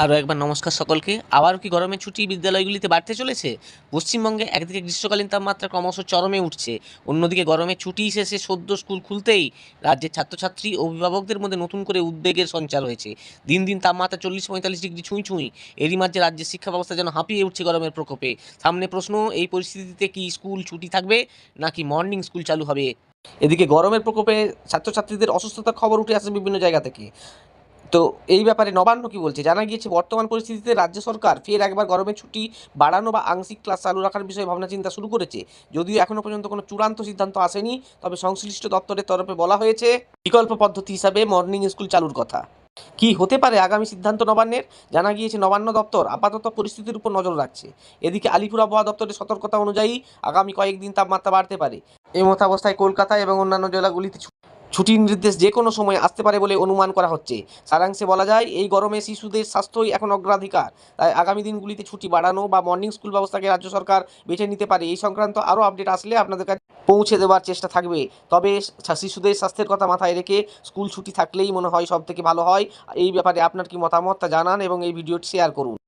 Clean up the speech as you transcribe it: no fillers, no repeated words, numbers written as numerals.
আরও একবার নমস্কার সকলকে। আবারও কি গরমের ছুটি বিদ্যালয়গুলিতে বাড়তে চলেছে? পশ্চিমবঙ্গে একদিকে গ্রীষ্মকালীন তাপমাত্রা ক্রমশ চরমে উঠছে, অন্যদিকে গরমের ছুটি শেষে সদ্য স্কুল খুলতেই রাজ্যের ছাত্রছাত্রী ও অভিভাবকদের মধ্যে নতুন করে উদ্বেগের সঞ্চার হয়েছে। দিন দিন তাপমাত্রা 40-45 ডিগ্রি ছুঁই ছুঁই। এরই মাঝে রাজ্যের শিক্ষা ব্যবস্থা যেন হাঁপিয়ে উঠছে গরমের প্রকোপে। সামনে প্রশ্ন, এই পরিস্থিতিতে কি স্কুল ছুটি থাকবে নাকি মর্নিং স্কুল চালু হবে? এদিকে গরমের প্রকোপে ছাত্রছাত্রীদের অসুস্থতার খবর উঠে আসে বিভিন্ন জায়গা থেকে। তো এই ব্যাপারে নবান্ন কি বলছে? জানা গিয়েছে বর্তমান পরিস্থিতিতে রাজ্য সরকার ফের একবার গরমের ছুটি বাড়ানো বা আংশিক ক্লাস চালু রাখার বিষয়ে ভাবনা চিন্তা শুরু করেছে। যদিও এখনো পর্যন্ত কোনো চূড়ান্ত সিদ্ধান্ত আসেনি, তবে সংশ্লিষ্ট দপ্তরের তরফে বলা হয়েছে বিকল্প পদ্ধতি হিসাবে মর্নিং স্কুল চালুর কথা। কি হতে পারে আগামী সিদ্ধান্ত নবান্নের? জানা গিয়েছে নবান্ন দপ্তর আপাতত পরিস্থিতির উপর নজর রাখছে। এদিকে আলিপুর আবহাওয়া দপ্তরের সতর্কতা অনুযায়ী আগামী কয়েকদিন তাপমাত্রা বাড়তে পারে। এমতাবস্থায় কলকাতা এবং অন্যান্য জেলাগুলিতে ছুটির নির্দেশ যে কোনো সময় আসতে পারে বলে অনুমান করা হচ্ছে। সারাংশে বলা যায়, এই গরমে শিশুদের স্বাস্থ্যই এখন অগ্রাধিকার। তাই আগামী দিনগুলিতে ছুটি বাড়ানো বা মর্নিং স্কুল ব্যবস্থাকে রাজ্য সরকার বেছে নিতে পারে। এই সংক্রান্ত আরও আপডেট আসলে আপনাদের কাছে পৌঁছে দেওয়ার চেষ্টা থাকবে। তবে শিশুদের স্বাস্থ্যের কথা মাথায় রেখে স্কুল ছুটি থাকলেই মনে হয় সব থেকে ভালো হয়। এই ব্যাপারে আপনার কি মতামত তা জানান এবং এই ভিডিওটি শেয়ার করুন।